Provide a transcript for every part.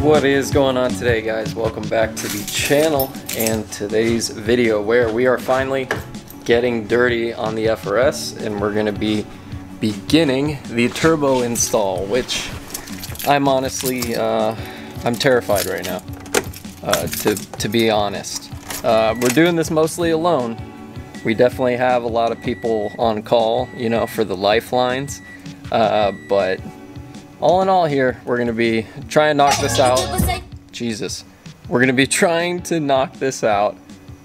What is going on today, guys? Welcome back to the channel and today's video where we are finally getting dirty on the FRS and we're going to be beginning the turbo install, which I'm honestly I'm terrified right now, to be honest. We're doing this mostly alone. We definitely have a lot of people on call, you know, for the lifelines, but all in all here, we're going to be trying to knock this out. Jesus. We're going to be trying to knock this out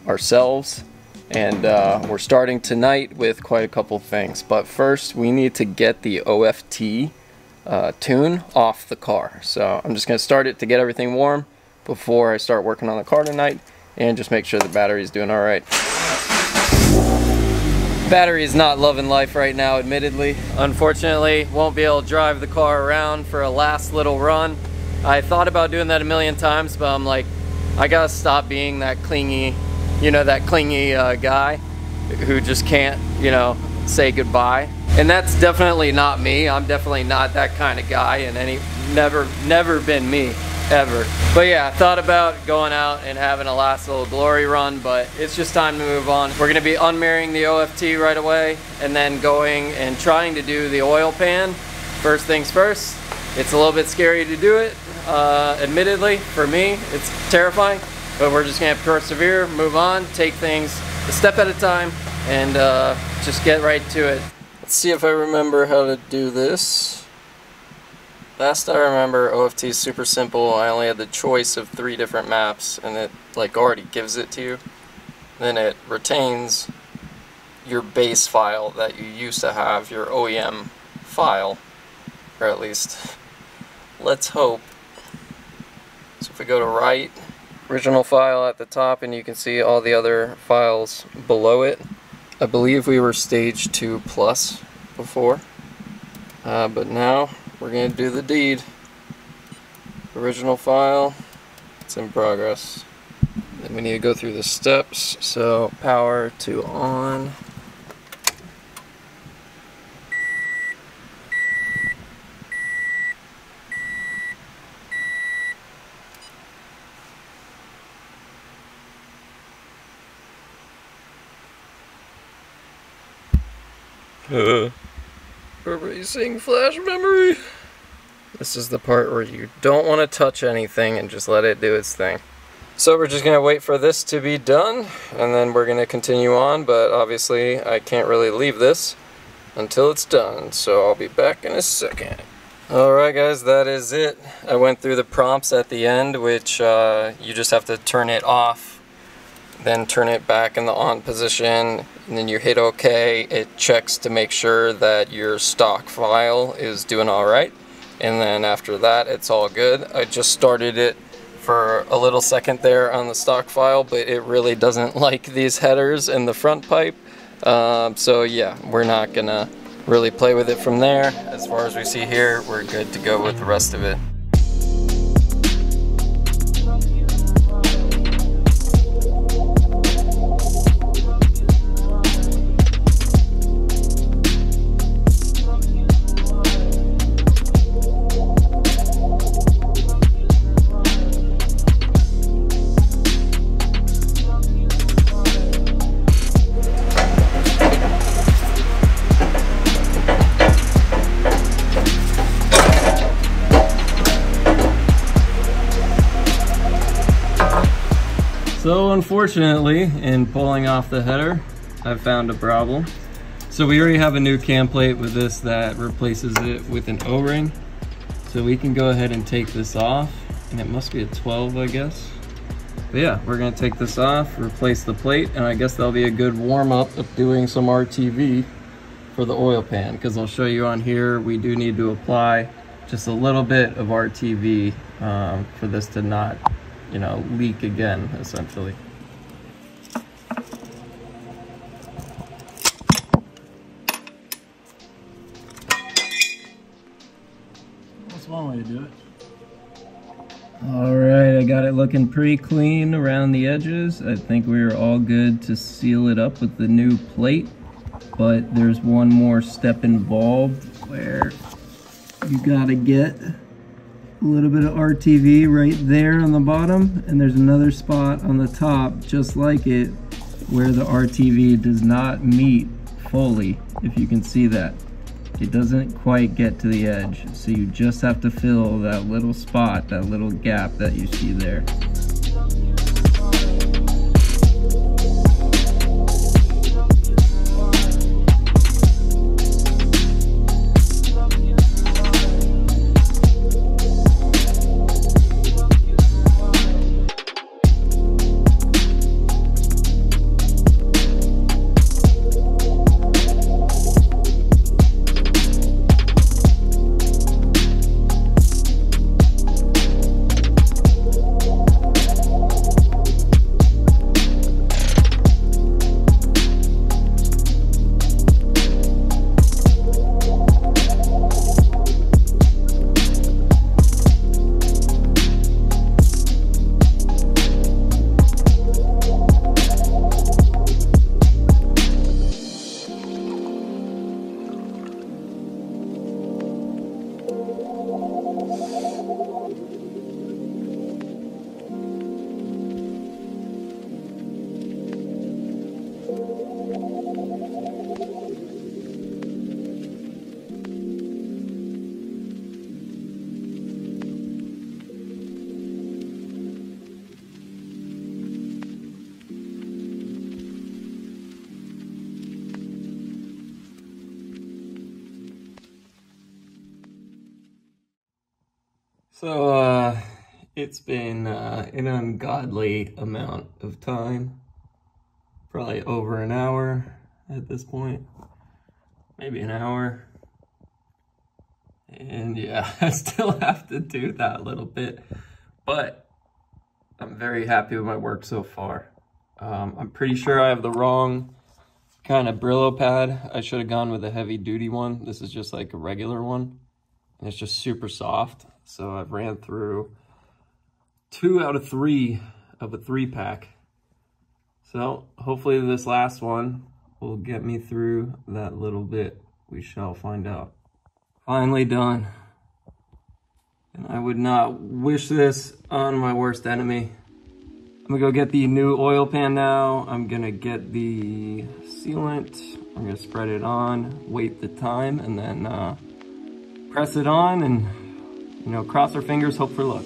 ourselves, and we're starting tonight with quite a couple things. But first, we need to get the OFT tune off the car. So I'm just going to start it to get everything warm before I start working on the car tonight, and just make sure the battery is doing all right. Battery is not loving life right now, admittedly. Unfortunately, won't be able to drive the car around for a last little run. I thought about doing that a million times, but I'm like, I gotta stop being that clingy, you know, that clingy guy who just can't, you know, say goodbye. And that's definitely not me. I'm definitely not that kind of guy, and never been me. Ever. But yeah, I thought about going out and having a last little glory run, but it's just time to move on. We're going to be unmarrying the OFT right away, and then going and trying to do the oil pan first things first. It's a little bit scary to do it, admittedly. For me, it's terrifying, but we're just going to persevere, move on, take things a step at a time, and just get right to it. Let's see if I remember how to do this. Last I remember, OFT is super simple. I only had the choice of 3 different maps, and it like already gives it to you. Then it retains your base file that you used to have, your OEM file, or at least let's hope. So if we go to right, original file at the top, and you can see all the other files below it. I believe we were stage 2 plus before, but now we're going to do the deed. Original file, it's in progress. Then we need to go through the steps. So power to on. Erasing flash memory. This is the part where you don't want to touch anything and just let it do its thing. So we're just going to wait for this to be done, and then we're going to continue on, but obviously I can't really leave this until it's done, so I'll be back in a second. Alright guys, that is it. I went through the prompts at the end, which you just have to turn it off, then turn it back in the on position, and then you hit OK. It checks to make sure that your stock file is doing alright, and then after that it's all good. I just started it for a little second there on the stock file, but it really doesn't like these headers in the front pipe, so yeah, we're not gonna really play with it from there. As far as we see here, we're good to go with the rest of it. So unfortunately, in pulling off the header, I've found a problem. So we already have a new cam plate with this that replaces it with an O-ring. So we can go ahead and take this off, and it must be a 12, I guess. But yeah, we're gonna take this off, replace the plate, and I guess that'll be a good warm-up of doing some RTV for the oil pan, because I'll show you on here, we do need to apply just a little bit of RTV for this to not, you know, leak again, essentially. That's one way to do it. All right, I got it looking pretty clean around the edges. I think we're all good to seal it up with the new plate, but there's one more step involved where you gotta get a little bit of RTV right there on the bottom, and there's another spot on the top just like it where the RTV does not meet fully, if you can see that. It doesn't quite get to the edge, so you just have to fill that little spot, that little gap that you see there. So, it's been an ungodly amount of time, probably over an hour at this point, maybe an hour, and yeah, I still have to do that little bit, but I'm very happy with my work so far. I'm pretty sure I have the wrong kind of Brillo pad. I should have gone with a heavy duty one. This is just like a regular one, and it's just super soft. So I've ran through 2 out of 3 of a 3-pack. So hopefully this last one will get me through that little bit. We shall find out. Finally done. And I would not wish this on my worst enemy. I'm gonna go get the new oil pan now. I'm gonna get the sealant. I'm gonna spread it on, wait the time, and then press it on and, you know, cross our fingers, hope for luck.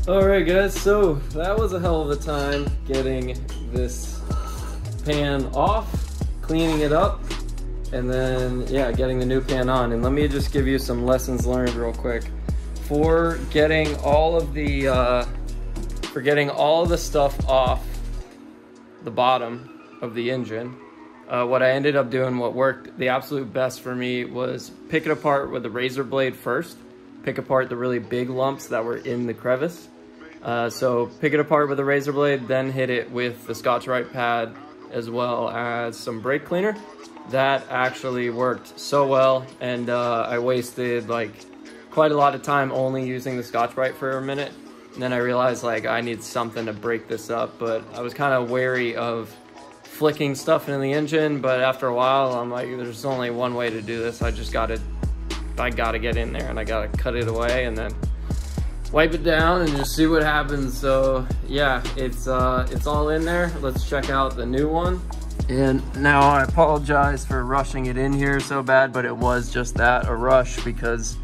Alright guys, so that was a hell of a time getting this pan off, cleaning it up, and then yeah, getting the new pan on. And let me just give you some lessons learned real quick. For getting all of the stuff off the bottom of the engine, what I ended up doing, what worked the absolute best for me, was pick it apart with a razor blade first. Pick apart the really big lumps that were in the crevice. So pick it apart with a razor blade, then hit it with the Scotch-Brite pad as well as some brake cleaner. That actually worked so well, and I wasted like quite a lot of time only using the Scotch-Brite for a minute. And then I realized like I need something to break this up, but I was kind of wary of flicking stuff in the engine, but after a while I'm like, there's only one way to do this. I gotta get in there and I gotta cut it away and then wipe it down and just see what happens. So yeah, it's all in there. Let's check out the new one. And now I apologize for rushing it in here so bad, but it was just that, a rush, because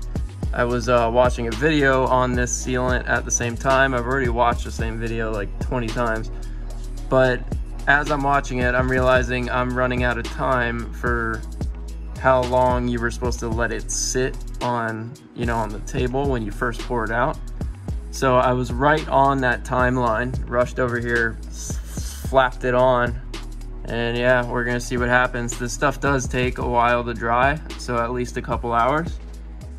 I was watching a video on this sealant at the same time. I've already watched the same video like 20 times, but as I'm watching it, I'm realizing I'm running out of time for how long you were supposed to let it sit on, you know, on the table when you first pour it out. So I was right on that timeline, rushed over here, flapped it on, and yeah, we're gonna see what happens. This stuff does take a while to dry, so at least a couple hours.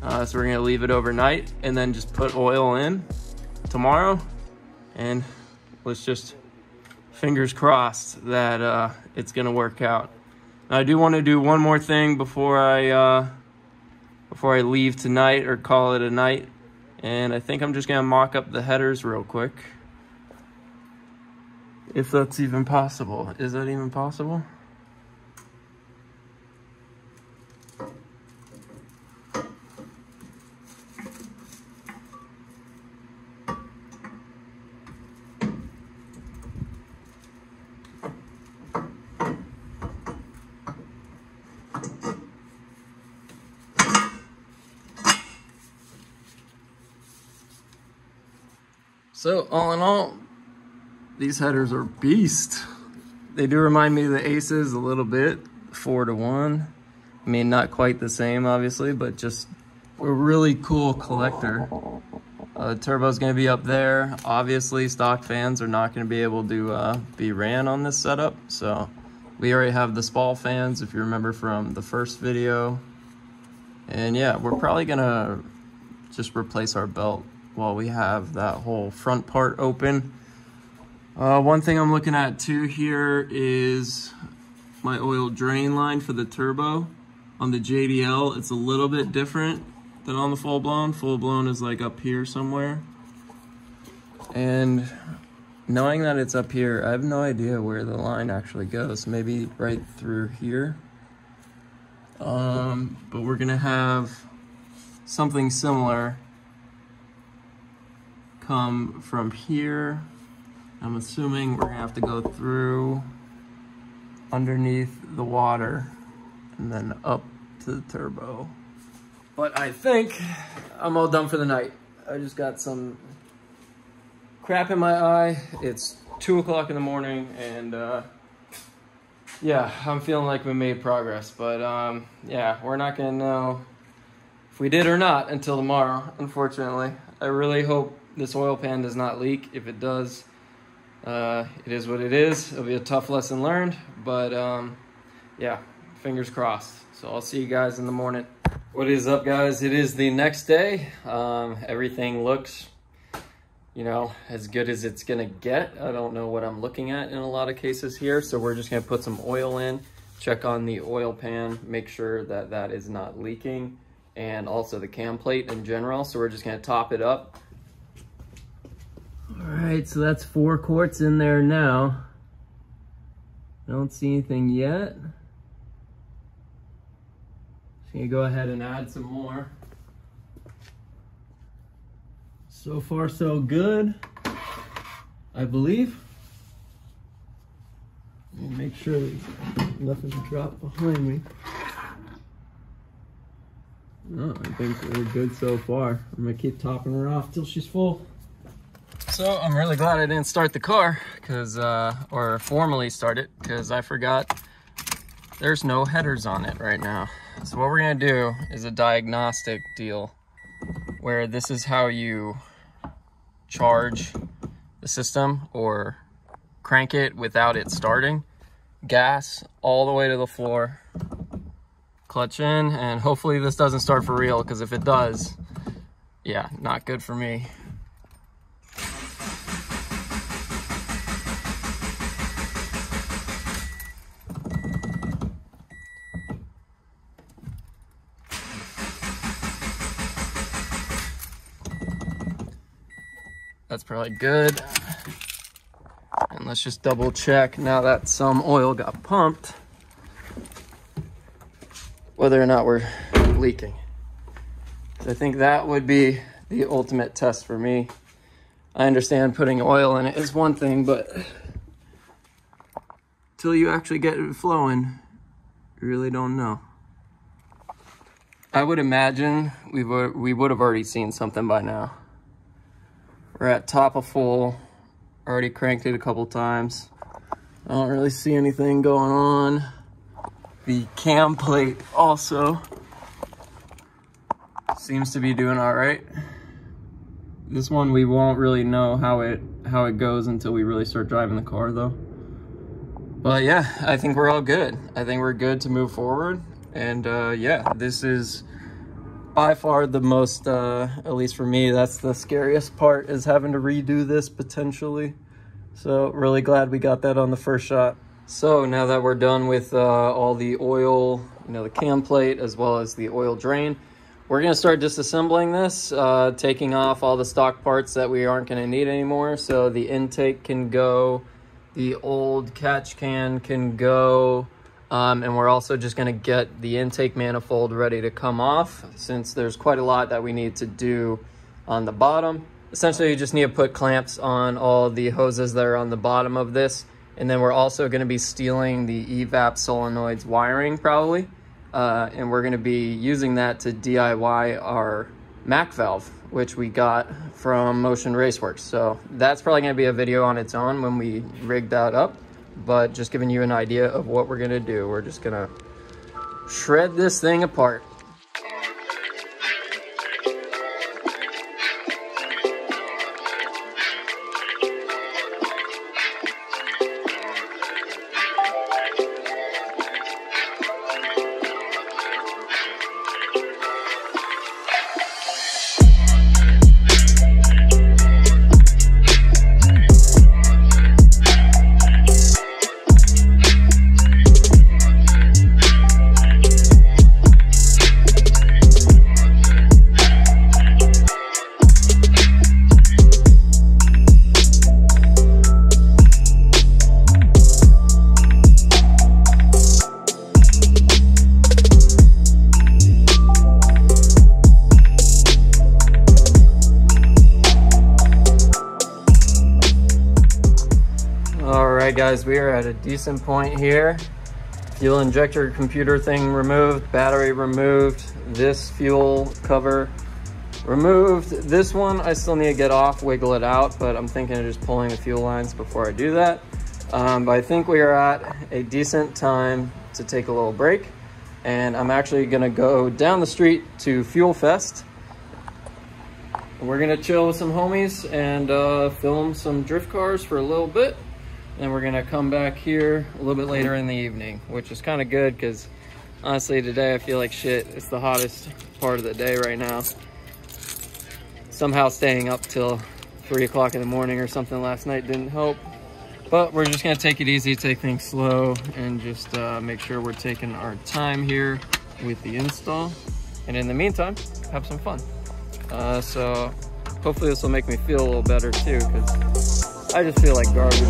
So we're gonna leave it overnight and then just put oil in tomorrow, and let's just fingers crossed that it's gonna work out. I do want to do one more thing before I leave tonight or call it a night, and I think I'm just gonna mock up the headers real quick, if that's even possible. Is that even possible? So all in all, these headers are beast. They do remind me of the Aces a little bit, 4-to-1. I mean, not quite the same, obviously, but just a really cool collector. The turbo's gonna be up there. Obviously, stock fans are not gonna be able to be ran on this setup. So we already have the Spall fans, if you remember from the first video. And yeah, we're probably gonna just replace our belt while we have that whole front part open. One thing I'm looking at too here is my oil drain line for the turbo. On the JDL, it's a little bit different than on the full blown. Full blown is like up here somewhere. And knowing that it's up here, I have no idea where the line actually goes. Maybe right through here. But we're gonna have something similar come from here. I'm assuming we're gonna have to go through underneath the water and then up to the turbo. But I think I'm all done for the night. I just got some crap in my eye. It's 2 o'clock in the morning, and yeah, I'm feeling like we made progress. But yeah, we're not gonna know if we did or not until tomorrow, unfortunately. I really hope this oil pan does not leak. If it does, it is what it is. It'll be a tough lesson learned, but yeah, fingers crossed. So I'll see you guys in the morning. What is up, guys? It is the next day. Everything looks, you know, as good as it's gonna get. I don't know what I'm looking at in a lot of cases here, so we're just gonna put some oil in, check on the oil pan, make sure that that is not leaking, and also the cam plate in general. So we're just gonna top it up. All right, so that's 4 quarts in there now. I don't see anything yet. Just gonna go ahead and add some more. So far, so good, I believe. Let me make sure there's nothing to drop behind me. No, I think we're good so far. I'm gonna keep topping her off till she's full. So I'm really glad I didn't start the car, or formally start it, because I forgot there's no headers on it right now. So what we're gonna do is a diagnostic deal, where this is how you charge the system or crank it without it starting. Gas all the way to the floor, clutch in, and hopefully this doesn't start for real, because if it does, yeah, not good for me. That's probably good. And let's just double check now that some oil got pumped, whether or not we're leaking. So I think that would be the ultimate test for me. I understand putting oil in it is one thing, but until you actually get it flowing, you really don't know. I would imagine we would have already seen something by now. We're at top of full, already cranked it a couple times. I don't really see anything going on. The cam plate also seems to be doing all right. This one we won't really know how it goes until we really start driving the car though. But yeah, I think we're all good. I think we're good to move forward. And yeah, this is by far the most, at least for me, that's the scariest part, is having to redo this potentially. So really glad we got that on the first shot. So now that we're done with all the oil, you know, the cam plate as well as the oil drain, we're gonna start disassembling this, taking off all the stock parts that we aren't gonna need anymore. So the intake can go, the old catch can go, and we're also just gonna get the intake manifold ready to come off, since there's quite a lot that we need to do on the bottom. Essentially, you just need to put clamps on all the hoses that are on the bottom of this. And then we're also gonna be stealing the evap solenoids wiring probably. And we're gonna be using that to DIY our Mac valve, which we got from Motion Raceworks. So that's probably gonna be a video on its own when we rig that up, but just giving you an idea of what we're gonna do. We're just gonna shred this thing apart. Guys, we are at a decent point here. Fuel injector computer thing removed, battery removed, this fuel cover removed. This one I still need to get off, wiggle it out, but I'm thinking of just pulling the fuel lines before I do that. But I think we are at a decent time to take a little break, and I'm actually gonna go down the street to Fuel Fest. We're gonna chill with some homies and film some drift cars for a little bit. And we're gonna come back here a little bit later in the evening, which is kind of good because honestly today I feel like shit. It's the hottest part of the day right now. Somehow staying up till 3 o'clock in the morning or something last night didn't help. But we're just gonna take it easy, take things slow, and just make sure we're taking our time here with the install. And in the meantime, have some fun. So hopefully this will make me feel a little better too, because I just feel like garbage.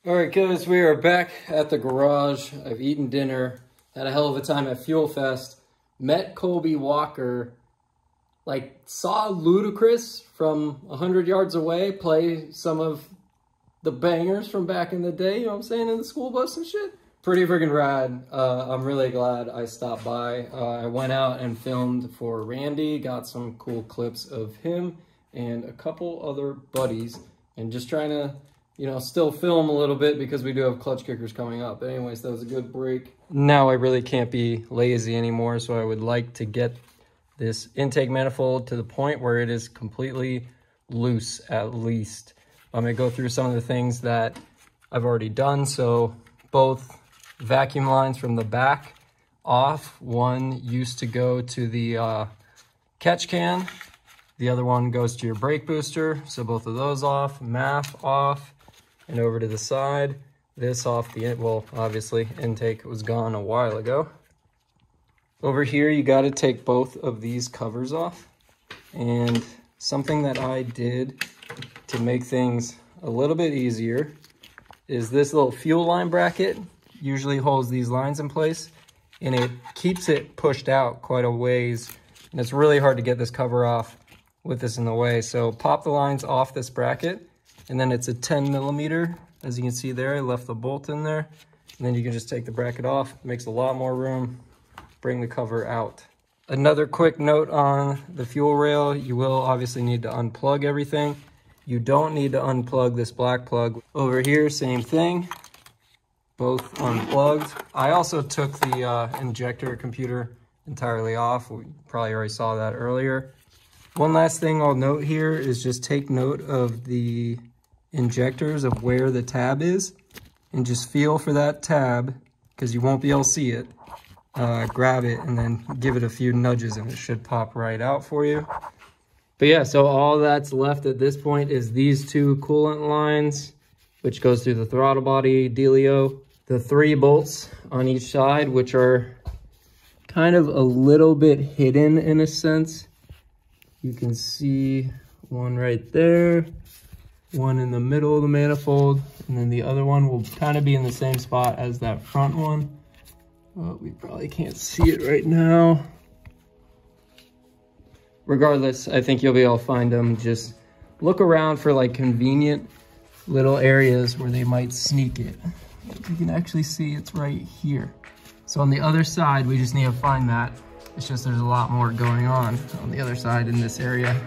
Alright guys, we are back at the garage. I've eaten dinner, had a hell of a time at Fuel Fest, met Colby Walker, like saw Ludacris from 100 yards away play some of the bangers from back in the day, you know what I'm saying, in the school bus and shit. Pretty friggin' rad. I'm really glad I stopped by. I went out and filmed for Randy, got some cool clips of him and a couple other buddies, and just trying to you know, still film a little bit because we do have clutch kickers coming up. But anyways, that was a good break. Now I really can't be lazy anymore, so I would like to get this intake manifold to the point where it is completely loose at least. I'm gonna go through some of the things that I've already done. So both vacuum lines from the back off. One used to go to the catch can. The other one goes to your brake booster. So both of those off, MAF off. And over to the side, this off the, well, obviously intake was gone a while ago. Over here, you got to take both of these covers off. And something that I did to make things a little bit easier is this little fuel line bracket usually holds these lines in place, and it keeps it pushed out quite a ways. And it's really hard to get this cover off with this in the way. So pop the lines off this bracket. And then it's a 10 millimeter. As you can see there, I left the bolt in there. And then you can just take the bracket off. It makes a lot more room. Bring the cover out. Another quick note on the fuel rail. You will obviously need to unplug everything. You don't need to unplug this black plug. Over here, same thing. Both unplugged. I also took the injector computer entirely off. We probably already saw that earlier. One last thing I'll note here is just take note of the injectors of where the tab is and just feel for that tab because you won't be able to see it. Grab it and then give it a few nudges and it should pop right out for you. But yeah, so all that's left at this point is these two coolant lines, which goes through the throttle body dealio. The 3 bolts on each side, which are kind of a little bit hidden in a sense. You can see one right there, one in the middle of the manifold, and then the other one will kind of be in the same spot as that front one. Well, we probably can't see it right now. Regardless, I think you'll be able to find them. Just look around for like convenient little areas where they might sneak it. You can actually see it's right here. So on the other side, we just need to find that. It's just there's a lot more going on the other side in this area.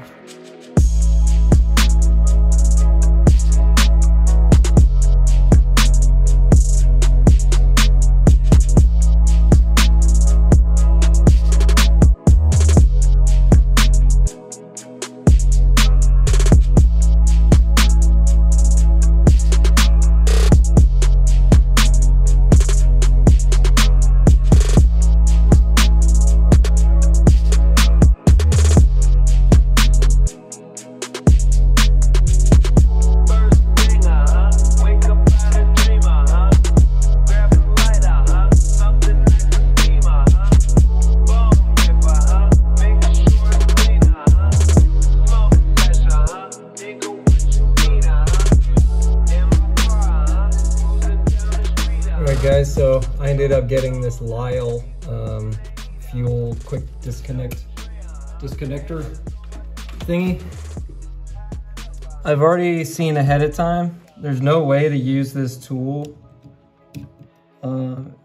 Guys, so I ended up getting this Lyle fuel quick disconnector thingy. I've already seen ahead of time, there's no way to use this tool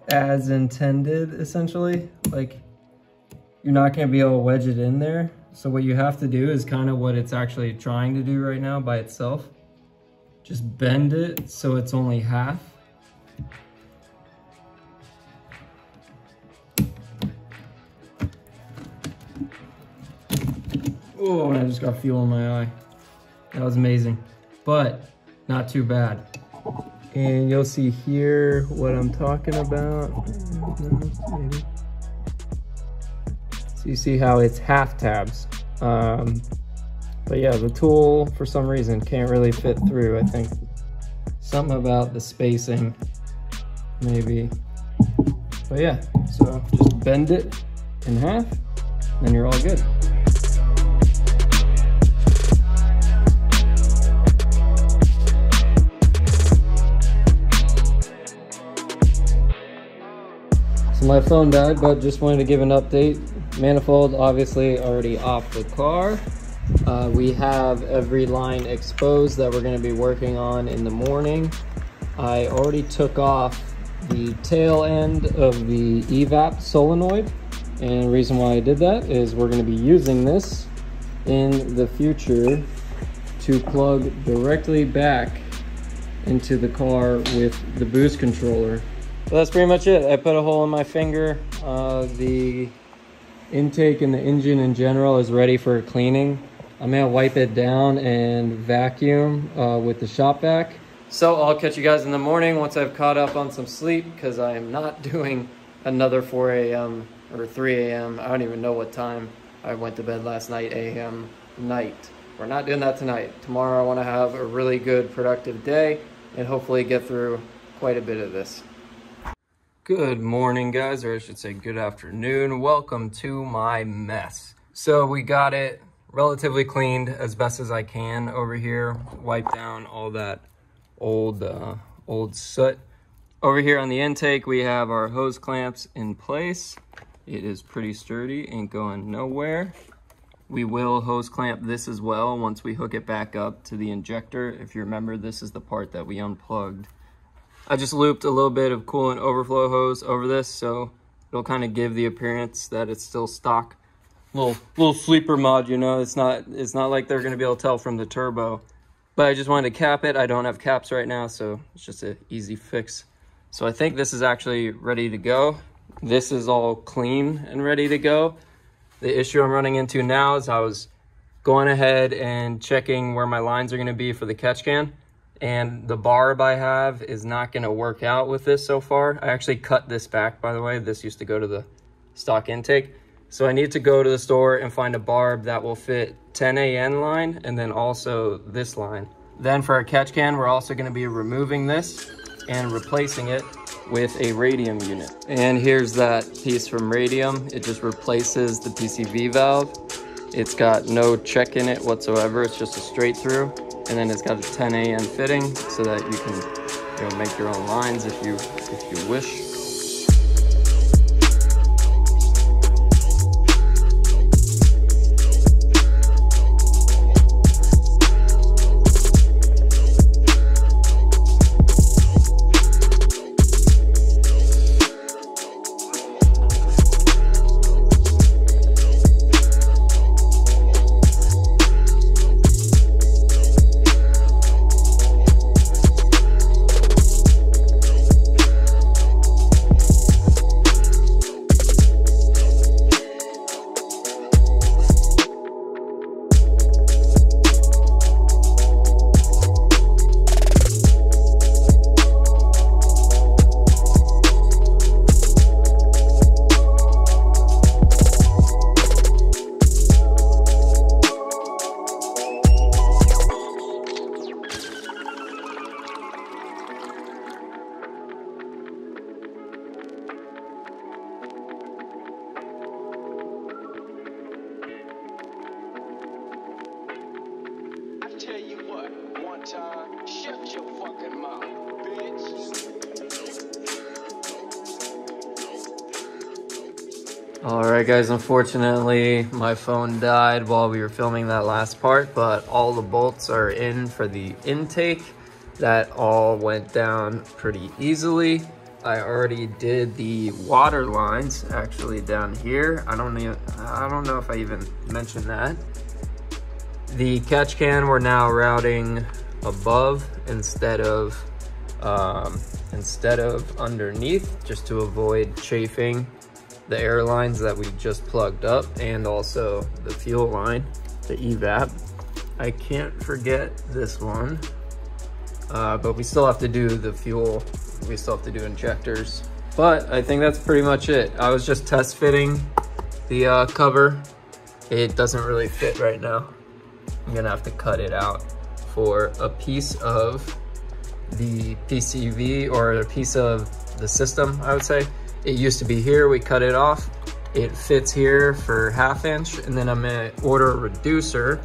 as intended, essentially. Like, you're not going to be able to wedge it in there. So what you have to do is kind of what it's actually trying to do right now by itself. Just bend it so it's only half. Oh, I just got fuel in my eye. That was amazing, but not too bad. And you'll see here what I'm talking about. So you see how it's half tabs. But yeah, the tool for some reason can't really fit through. I think something about the spacing, maybe. But yeah, so just bend it in half, and you're all good. My phone died, but just wanted to give an update. Manifold obviously already off the car. We have every line exposed that we're going to be working on in the morning. I already took off the tail end of the evap solenoid, and the reason why I did that is we're going to be using this in the future to plug directly back into the car with the boost controller. But that's pretty much it. I put a hole in my finger. The intake and the engine in general is ready for cleaning. I'm gonna wipe it down and vacuum with the shop vac. So I'll catch you guys in the morning once I've caught up on some sleep, because I am not doing another 4 a.m. or 3 a.m. I don't even know what time I went to bed last night, a.m. night. We're not doing that tonight. Tomorrow I want to have a really good productive day and hopefully get through quite a bit of this. Good morning, guys, or I should say good afternoon. Welcome to my mess. So we got it relatively cleaned as best as I can over here. Wiped down all that old soot. Over here on the intake, we have our hose clamps in place. It is pretty sturdy, ain't going nowhere. We will hose clamp this as well once we hook it back up to the injector. If you remember, this is the part that we unplugged. I just looped a little bit of coolant overflow hose over this, so it'll kind of give the appearance that it's still stock. Little sleeper mod, you know. It's not like they're gonna be able to tell from the turbo. But I just wanted to cap it. I don't have caps right now, so it's just an easy fix. So I think this is actually ready to go. This is all clean and ready to go. The issue I'm running into now is I was going ahead and checking where my lines are gonna be for the catch can, and the barb I have is not gonna work out with this so far. I actually cut this back, by the way. This used to go to the stock intake. So I need to go to the store and find a barb that will fit 10 AN line and then also this line. Then for our catch can, we're also gonna be removing this and replacing it with a radium unit. And here's that piece from radium. It just replaces the PCV valve. It's got no check in it whatsoever. It's just a straight through. And then it's got a 10 AN fitting so that you can make your own lines if you wish. Tell you what, one time, shut your fucking mouth, bitch. Alright guys, unfortunately my phone died while we were filming that last part, but all the bolts are in for the intake. That all went down pretty easily. I already did the water lines actually down here. I don't know if I even mentioned that. The catch can we're now routing above instead of underneath, just to avoid chafing the air lines that we just plugged up, and also the fuel line, the evap. I can't forget this one, but we still have to do the fuel. We still have to do injectors, but I think that's pretty much it. I was just test fitting the cover. It doesn't really fit right now. I'm gonna have to cut it out for a piece of the PCV, or a piece of the system, I would say. It used to be here, we cut it off. It fits here for 1/2 inch, and then I'm gonna order a reducer,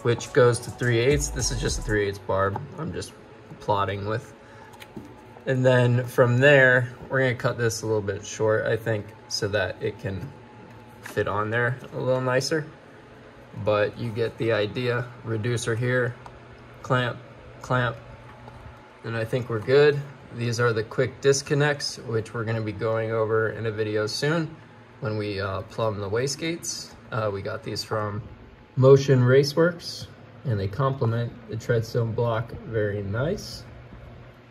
which goes to 3/8. This is just a 3/8 barb I'm just plotting with. And then from there, we're gonna cut this a little bit short, I think, so that it can fit on there a little nicer. But you get the idea. Reducer here, clamp, clamp, and I think we're good. These are the quick disconnects, which we're gonna be going over in a video soon when we plumb the wastegates. We got these from Motion Raceworks, and they complement the Treadstone block very nice.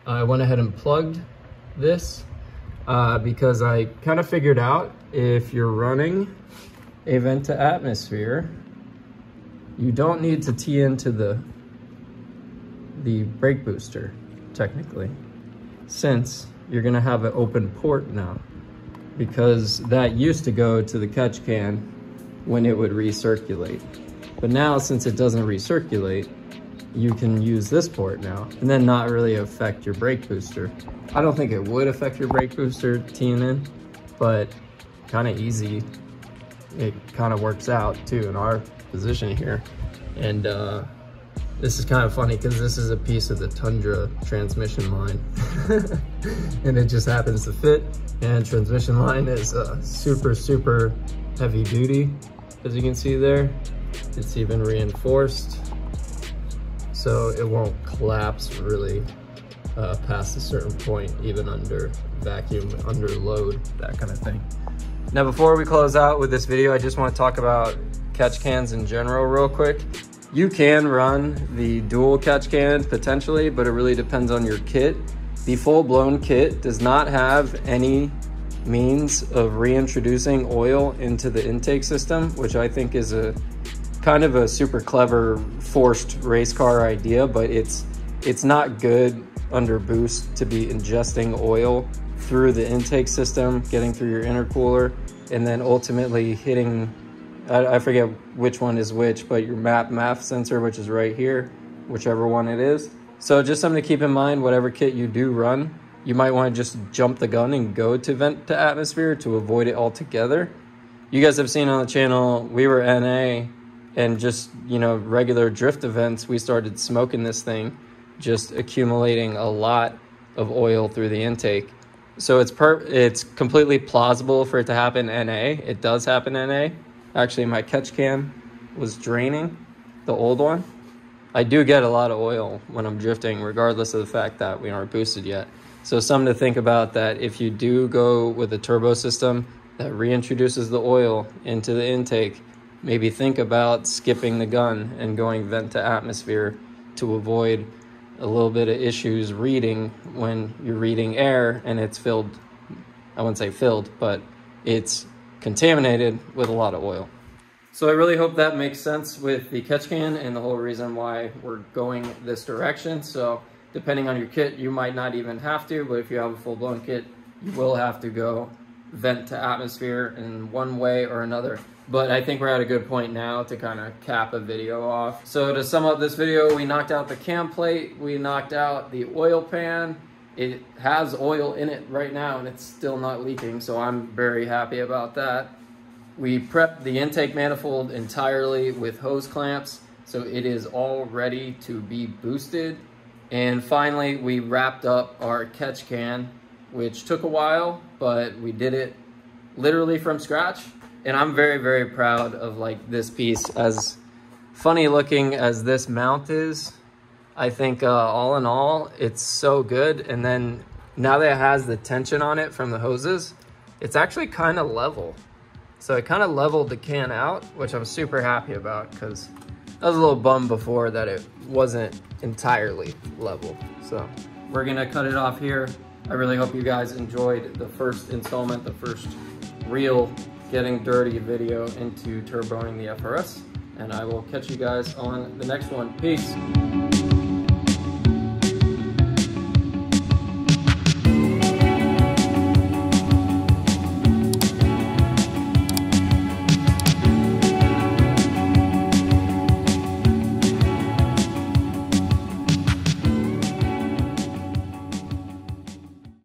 I went ahead and plugged this because I kind of figured out if you're running a vent to atmosphere, you don't need to tee into the brake booster, technically, since you're gonna have an open port now, because that used to go to the catch can when it would recirculate. But now, since it doesn't recirculate, you can use this port now and then not really affect your brake booster. I don't think it would affect your brake booster teeing in, but kind of easy. It kind of works out too in our position here. And this is kind of funny because this is a piece of the Tundra transmission line and it just happens to fit. And transmission line is super heavy duty, as you can see there. It's even reinforced, so it won't collapse really past a certain point, even under vacuum, under load, that kind of thing. Now, before we close out with this video, I just want to talk about catch cans in general real quick. You can run the dual catch can potentially, but it really depends on your kit. The full-blown kit does not have any means of reintroducing oil into the intake system, which I think is a kind of a super clever forced race car idea, but it's not good under boost to be ingesting oil through the intake system, getting through your intercooler, and then ultimately hitting, I forget which one is which, but your MAF sensor, which is right here, whichever one it is. So just something to keep in mind, whatever kit you do run, you might want to just jump the gun and go to vent to atmosphere to avoid it altogether. You guys have seen on the channel, we were NA, and just, you know, regular drift events, we started smoking this thing, just accumulating a lot of oil through the intake. So it's completely plausible for it to happen NA. It does happen NA. Actually, my catch can was draining, the old one. I do get a lot of oil when I'm drifting, regardless of the fact that we aren't boosted yet. So something to think about, that if you do go with a turbo system that reintroduces the oil into the intake, maybe think about skipping the gun and going vent to atmosphere to avoid a little bit of issues reading when you're reading air and it's filled, I wouldn't say filled, but it's contaminated with a lot of oil. So I really hope that makes sense with the catch can and the whole reason why we're going this direction. So depending on your kit, you might not even have to, but if you have a full-blown kit, you will have to go vent to atmosphere in one way or another. But I think we're at a good point now to kind of cap a video off. So to sum up this video, we knocked out the cam plate, we knocked out the oil pan. It has oil in it right now and it's still not leaking, so I'm very happy about that. We prepped the intake manifold entirely with hose clamps, so it is all ready to be boosted. And finally, we wrapped up our catch can, which took a while, but we did it literally from scratch. And I'm very proud of like this piece. As funny looking as this mount is, I think all in all, it's so good. And then now that it has the tension on it from the hoses, it's actually kind of level. So it kind of leveled the can out, which I'm super happy about, because I was a little bummed before that it wasn't entirely level. So we're gonna cut it off here. I really hope you guys enjoyed the first installment, the first real getting dirty video into turboing the FRS, and I will catch you guys on the next one. Peace.